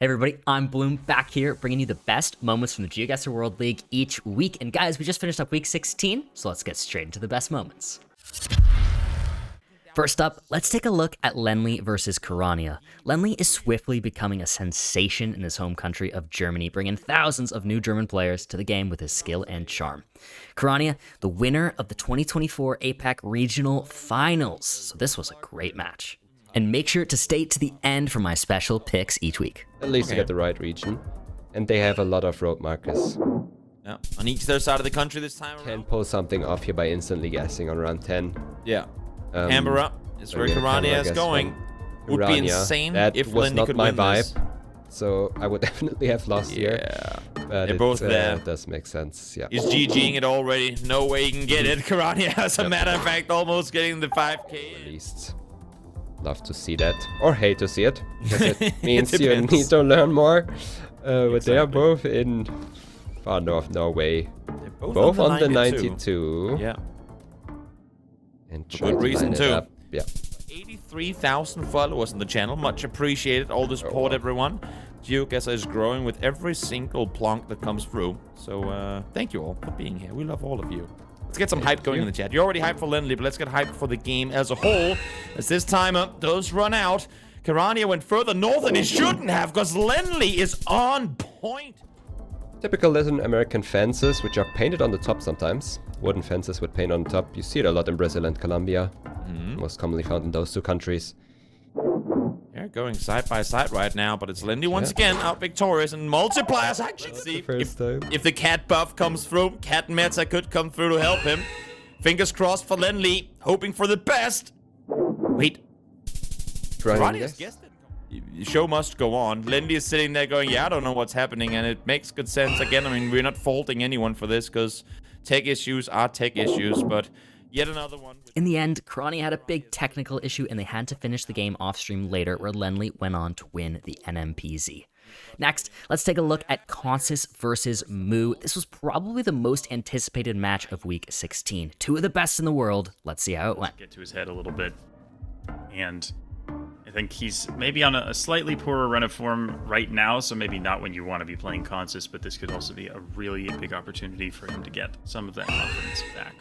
Hey everybody, I'm Bloom, back here bringing you the best moments from the GeoGuessr World League each week. And guys, we just finished up week 16, so let's get straight into the best moments. First up, let's take a look at Lennli versus Kirania. Lennli is swiftly becoming a sensation in his home country of Germany, bringing thousands of new German players to the game with his skill and charm. Kirania, the winner of the 2024 APAC Regional Finals, so this was a great match. And make sure to stay to the end for my special picks each week. At least you get the right region. And they have a lot of road markers. Yeah, on each their side of the country this time around. Can pull something off here by instantly guessing on round 10. Yeah. Canberra is where Kirania is going. Would be insane if Lennli could win this. So I would definitely have lost here. Yeah. But they're both there. Does make sense, yeah. He's GGing it already. No way he can get it. Kirania, as a matter of fact, almost getting the 5K. At least. Love to see that. Or hate to see it. Because it means It you need to learn more. But they are Exactly. both in far north Norway. They're Both on the 92. Yeah. And For try good to reason line it too. up. Yeah. 83,000 followers on the channel. Much appreciated. All the support, everyone. GeoGuessr is growing with every single plonk that comes through. So thank you all for being here. We love all of you. Let's get some hype going in the chat. You're already hyped for Lennli, but let's get hyped for the game as a whole. As this timer does run out. Kirania went further north than he shouldn't have, because Lennli is on point. Typical Latin American fences, which are painted on the top sometimes. Wooden fences with paint on the top. You see it a lot in Brazil and Colombia. Most commonly found in those two countries. They're going side by side right now, but it's Lennli once again out victorious, and multipliers actually see if the cat buff comes through. Cat meta could come through to help him. Fingers crossed for Lennli, hoping for the best. Wait. Kirania's guessed it. The show must go on. Lennli is sitting there going, yeah, I don't know what's happening, and it makes good sense. Again, I mean, we're not faulting anyone for this, because tech issues are tech issues, but yet another one. In the end, Kirania had a big technical issue and they had to finish the game off stream later, where Lennli went on to win the NMPZ. Next, let's take a look at Consus versus Moo. This was probably the most anticipated match of week 16. Two of the best in the world. Let's see how it went. Get to his head a little bit, and I think he's maybe on a slightly poorer run of form right now, so maybe not when you want to be playing Consus, but this could also be a really big opportunity for him to get some of that confidence back.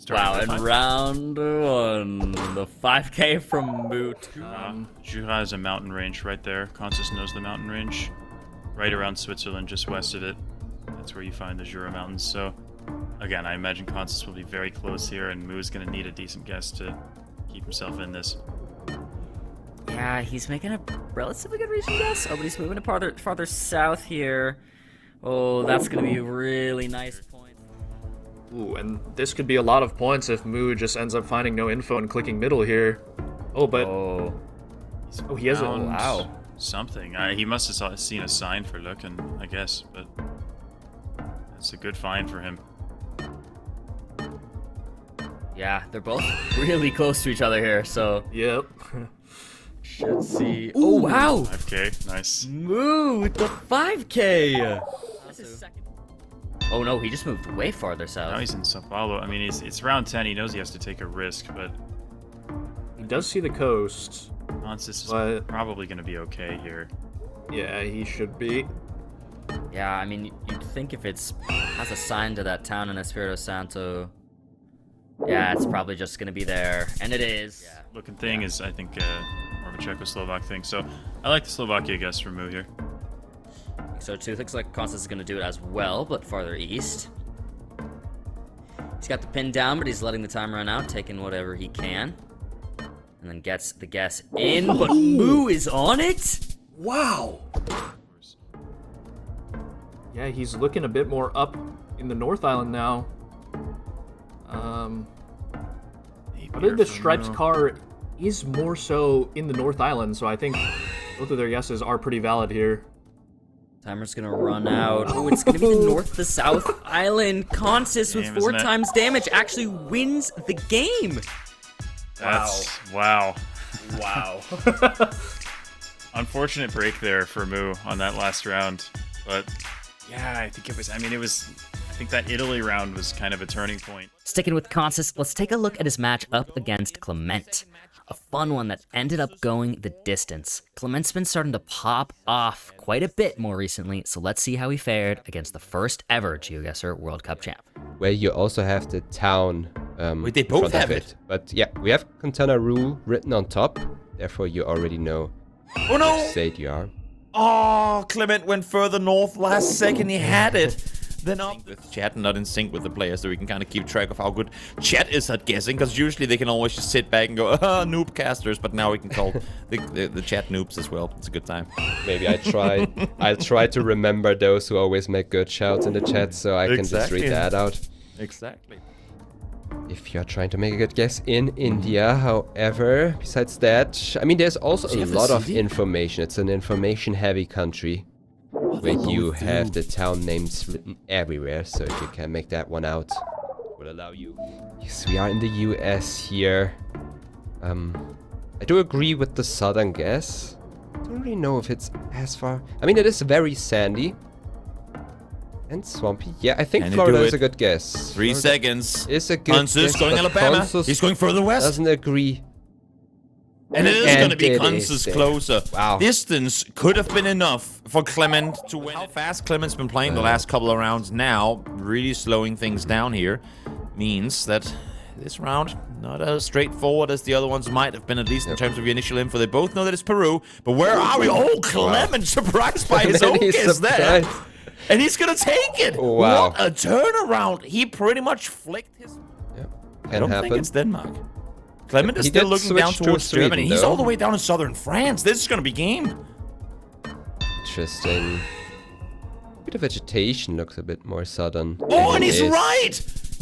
Wow, in round one, the 5K from Moo. Jura is a mountain range right there. Consus knows the mountain range. Right around Switzerland, just west of it. That's where you find the Jura Mountains. So, again, I imagine Consus will be very close here, and Moo is going to need a decent guess to keep himself in this. Yeah, he's making a relatively good region guess. Oh, but he's moving farther south here. Oh, that's going to be a really nice point. Ooh, and this could be a lot of points if Moo just ends up finding no info and clicking middle here. Oh, but... Oh, he has found wow. Something. He must have seen a sign for looking, I guess, but that's a good find for him. Yeah, they're both really close to each other here, so... Yep. Should see... Oh, wow! 5K, nice. Moo with the 5K! That's his second. Oh no, he just moved way farther south. Now he's in Sao Paulo. I mean, it's round 10. He knows he has to take a risk, but He does see the coast. Consus is But- probably going to be okay here. Yeah, he should be. Yeah, I mean, you'd think if it's has a sign to that town in Espirito Santo, yeah, it's probably just gonna be there, and it is. Yeah. Looking thing is, I think, more of a Czechoslovak thing. So I like the Slovakia guess for Moo here. So too, looks like Consus is gonna do it as well, but farther east. He's got the pin down, but he's letting the time run out, taking whatever he can, and then gets the guess in. But Moo is on it. Wow. Yeah, he's looking a bit more up in the North Island now. I think the striped car is more so in the North Island, so I think both of their guesses are pretty valid here. Timer's gonna run out. Oh, it's gonna be the North to South Island. Consus with 4 times damage actually wins the game. Wow. Wow. Unfortunate break there for Moo on that last round, but yeah, I think it was. I mean, it was think that Italy round was kind of a turning point. Sticking with Consus, let's take a look at his match up against Clement. A fun one that ended up going the distance. Clement's been starting to pop off quite a bit more recently, so let's see how he fared against the first ever GeoGuessr World Cup champ. Where you also have the town Wait, they both have it. But yeah, we have Contana Rule written on top, therefore you already know which state you are. Oh, Clement went further north last second. He had it. Then up with chat and not in sync with the players, so we can kind of keep track of how good chat is at guessing. Because usually they can always just sit back and go, noob casters. But now we can call the chat noobs as well. It's a good time. Maybe I'll try to remember those who always make good shouts in the chat, so I can just read that out. Exactly. If you're trying to make a good guess in India, however, besides that, I mean, there's also a lot of information. It's an information-heavy country. Where you have the town names written everywhere, so if you can make that one out, will allow you. Yes, we are in the US here. I do agree with the southern guess. I don't really know if it's as far. I mean, it is very sandy and swampy. Yeah, I think Florida is a good guess. 3 seconds. Is a good Consus guess, going Alabama. Consus He's going further west. Doesn't agree. And it is going to be Consus closer. Wow. Distance could have been enough for Clement to win. How fast Clement's been playing the last couple of rounds now, really slowing things down here, means that this round, not as straightforward as the other ones might have been, at least in terms of the initial info. They both know that it's Peru, but where are we? Oh, Clement surprised by his own guess there. And he's going to take it. Wow. What a turnaround. He pretty much flicked his... I don't think it's Denmark. Clement is still looking down towards Germany. He's all the way down in southern France. This is going to be game. Interesting. Bit of vegetation looks a bit more southern. Oh, and he's right!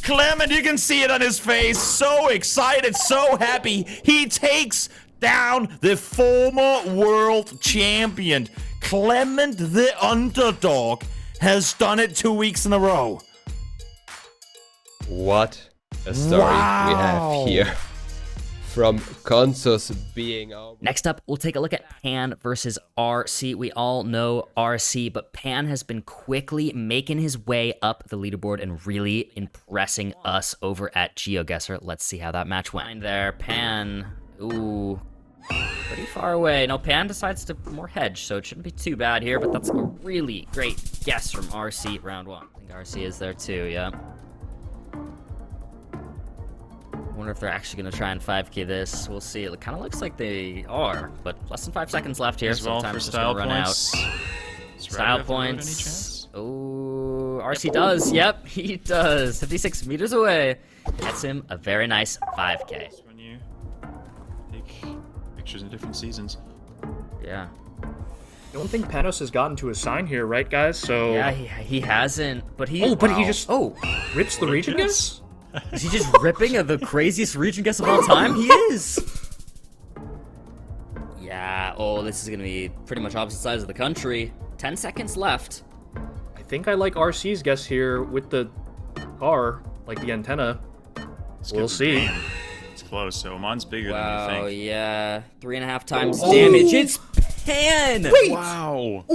Clement, you can see it on his face. So excited, so happy. He takes down the former world champion. Clement, the underdog, has done it 2 weeks in a row. What a story we have here. From Consus being out. Next up, we'll take a look at Pan versus RC. We all know RC, but Pan has been quickly making his way up the leaderboard and really impressing us over at GeoGuessr. Let's see how that match went. There, Pan. Ooh, pretty far away. No, Pan decides to more hedge, so it shouldn't be too bad here, but that's a really great guess from RC round 1. I think RC is there too, yeah. Wonder if they're actually going to try and 5k this. We'll see. It kind of looks like they are, but less than 5 seconds left here. As well for style points. Style points. Oh, RC does. Yep, he does. 56 meters away. Gets him a very nice 5k. When you take pictures in different seasons. Yeah. I don't think Panos has gotten to a sign here, right, guys? So yeah, he hasn't. But he. Oh, but he just rips the region guess. Is he just ripping the craziest region guess of all time? He is! Yeah, oh, this is going to be pretty much opposite sides of the country. 10 seconds left. I think I like RC's guess here with the car, like the antenna. We'll see. It's close, so Oman's bigger than you think. Wow, yeah. 3.5 times damage. It's Pan! Wait! Wow!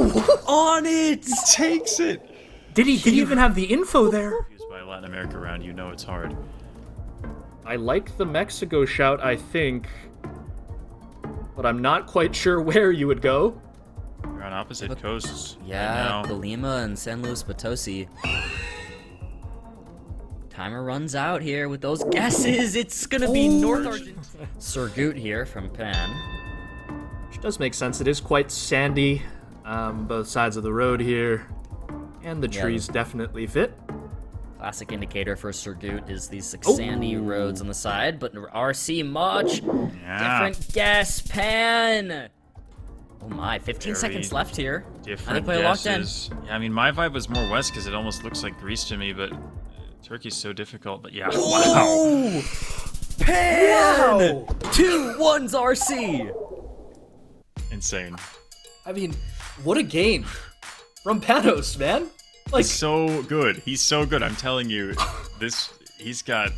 On it! He takes it! Did he even have the info there? By Latin America round, you know it's hard. I like the Mexico shout, I think, but I'm not quite sure where you would go. You're on opposite coasts. Yeah, right now. Colima and San Luis Potosi. Timer runs out here with those guesses. It's gonna be North Argentina. Surgut here from Pan. Which does make sense. It is quite sandy, both sides of the road here, and the trees definitely fit. Classic indicator for Surgut is these sandy roads on the side, but RC much different guess. Pan. Oh my, 15 seconds left here. Different play guesses. Yeah, I mean, my vibe was more west because it almost looks like Greece to me, but Turkey's so difficult. But yeah, wow. Pan. Wow. 2-1's RC. Insane. I mean, what a game from Panos, man. Like, he's so good. He's so good. I'm telling you, he's got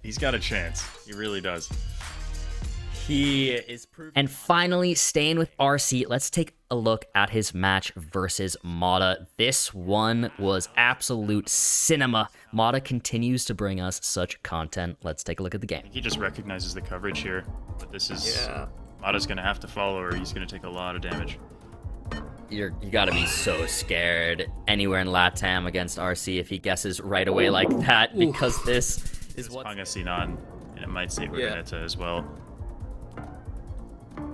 a chance. He really does. He is proven. And finally, staying with RC, let's take a look at his match versus Mada. This one was absolute cinema. Mada continues to bring us such content. Let's take a look at the game. He just recognizes the coverage here, but this is... Mada's going to have to follow or he's going to take a lot of damage. You gotta be so scared anywhere in LATAM against RC if he guesses right away like that, because this is what... Pangasinan, and it might save Urdaneta as well.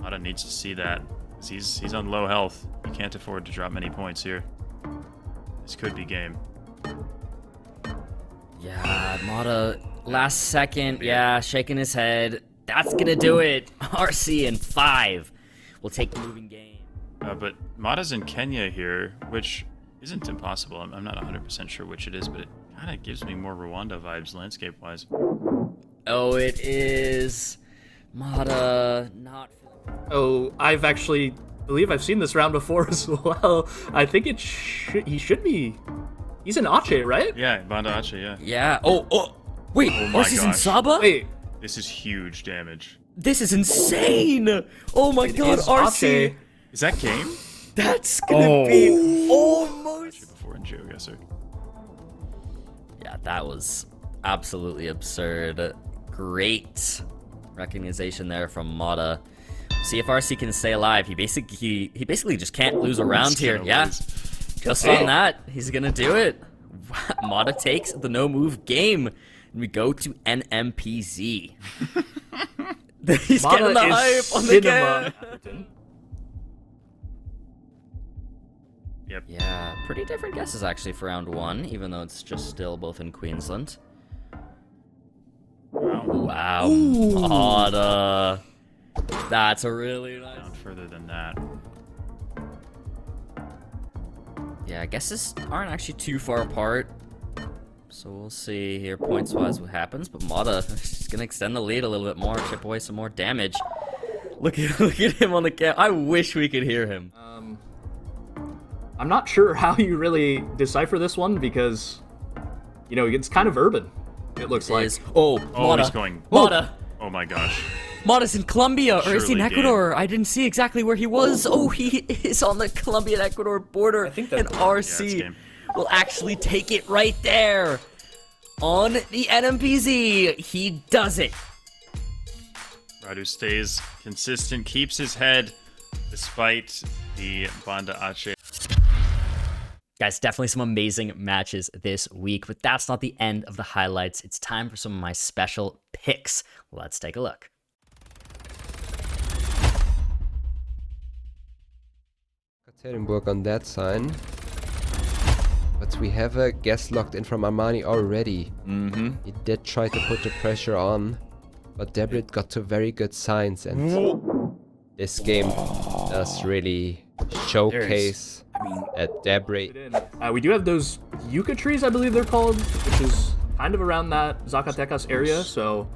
Mada needs to see that, because he's on low health. He can't afford to drop many points here. This could be game. Yeah, Mada, last second, shaking his head. That's gonna do it. RC in 5. We'll take the moving game. But Mada's in Kenya here, which isn't impossible. I'm not 100% sure which it is, but it kind of gives me more Rwanda vibes landscape-wise. Oh, it is. Mada, not... Oh, I've actually believe I've seen this round before as well. I think he should be... He's in Aceh, right? Yeah, Banda Aceh, yeah. Yeah. Oh, wait, RC's in Saba? Wait. This is huge damage. This is insane! Oh my god, RC! Is that game? That's gonna be almost... Before in GeoGuessr. Yeah, that was absolutely absurd. Great recognition there from Mada. See if RC can stay alive. He basically just can't lose a round here. Yeah, just on that, he's gonna do it. Mada takes the no move game, and we go to NMPZ. He's getting the hype on the game. Yep. Yeah, pretty different guesses actually for round 1, even though it's just still both in Queensland. Wow, Mada. That's a really nice... Down further than that. Yeah, guesses aren't actually too far apart. So we'll see here points-wise what happens. But Mada is going to extend the lead a little bit more, chip away some more damage. Look at him on the cam. I wish we could hear him. I'm not sure how you really decipher this one because, you know, it's kind of urban, it looks like. Oh, Mada. He's going. Mada. Oh my gosh. Mada's in Colombia, or is he in Surely Ecuador? I didn't see exactly where he was. Oh, he is on the Colombian-Ecuador border. I think and RC will actually take it right there. On the NMPZ, he does it. Radu stays consistent, keeps his head despite the Banda Aceh. Guys, definitely some amazing matches this week, but that's not the end of the highlights. It's time for some of my special picks. Let's take a look. Ekaterinburg on that sign. But we have a guess locked in from Armani already. He did try to put the pressure on, but Debrit got to very good signs, and this game does really showcase at Debrit. We do have those yucca trees, I believe they're called, which is kind of around that Zacatecas area, so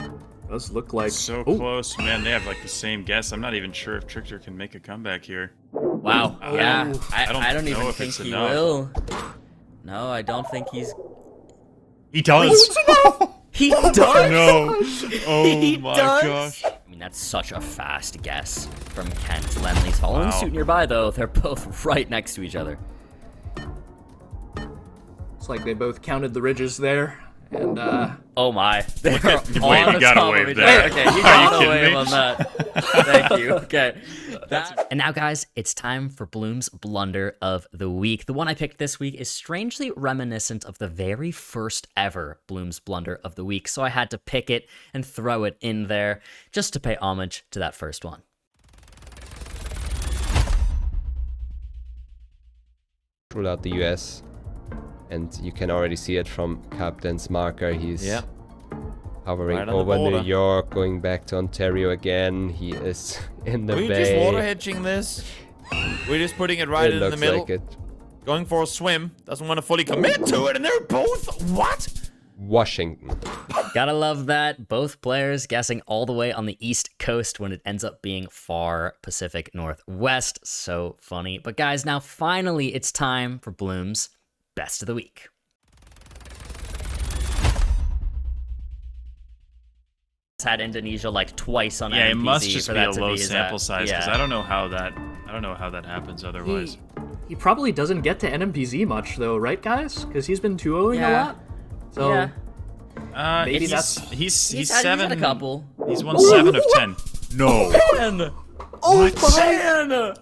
it does look like... So close, man. They have like the same guess. I'm not even sure if Trickster can make a comeback here. Wow. Yeah. I don't even think he enough. will. No, I don't think he's... He does! He does! No! Oh He my does? gosh. I mean, that's such a fast guess from Kent. Lennli's following suit nearby, though. They're both right next to each other. It's like they both counted the ridges there, and Oh my. They're Wait, on you the gotta top of wave each there. other. Okay, you Are you gotta kidding wave me? on that. Thank you. Okay. And now, guys, it's time for Bloom's Blunder of the Week. The one I picked this week is strangely reminiscent of the very first ever Bloom's Blunder of the Week, so I had to pick it and throw it in there just to pay homage to that first one. Rule out the US, and you can already see it from Captain's marker. He's hovering Right on the over New border. York, going back to Ontario again. He is in the Are we bay. just water hedging this? We're just putting it right It in the looks middle. like it. Going for a swim. Doesn't want to fully commit to it, and they're both... What? Washington. Gotta love that. Both players guessing all the way on the East Coast when it ends up being far Pacific Northwest. So funny. But guys, now finally it's time for Bloom's Best of the Week. had Indonesia like twice on Yeah, NMPZ it must just for be that a to low be sample that. size because Yeah. I don't know how that happens otherwise. He probably doesn't get to NMPZ much though, right, guys? Because he's been 2-0ing a lot. So Yeah. maybe he's He's seven. had a couple. He's won 7 of 10. No. Man. oh Man.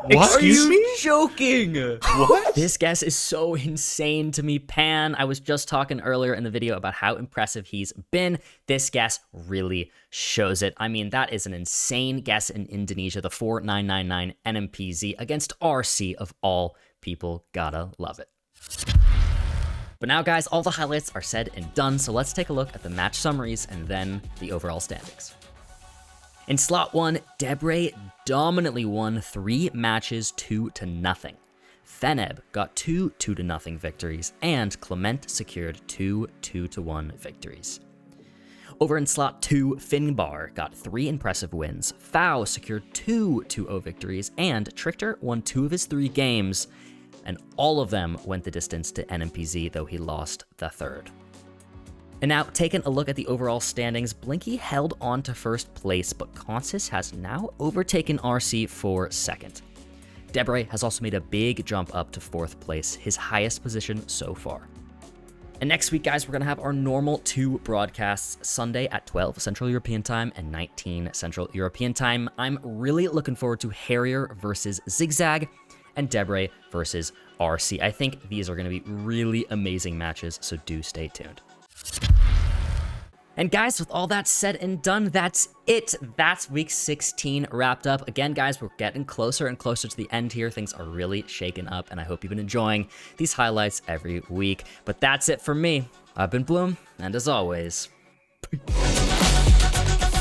Excuse me? Joking. What? This guess is so insane to me, Pan. I was just talking earlier in the video about how impressive he's been. This guess really shows it. I mean, that is an insane guess in Indonesia, the 4999 NMPZ against RC of all people. Gotta love it. But now, guys, all the highlights are said and done, so let's take a look at the match summaries and then the overall standings. In slot 1, Debre dominantly won 3 matches 2-0. Feneb got 2 2-0 victories, and Clement secured 2 2-1 victories. Over in slot 2, Finbar got 3 impressive wins, Fao secured 2 2-0 victories, and Trichter won 2 of his 3 games, and all of them went the distance to NMPZ, though he lost the 3rd. And now, taking a look at the overall standings, Blinky held on to first place, but Consus has now overtaken RC for 2nd. Debre has also made a big jump up to 4th place, his highest position so far. And next week, guys, we're going to have our normal 2 broadcasts, Sunday at 12 Central European Time and 19 Central European Time. I'm really looking forward to Harrier versus Zigzag and Debre versus RC. I think these are going to be really amazing matches, so do stay tuned. And guys, with all that said and done, that's it. That's week 16 wrapped up. Again, guys, we're getting closer and closer to the end here. Things are really shaking up, and I hope you've been enjoying these highlights every week. But that's it for me. I've been Bloom, and as always, peace.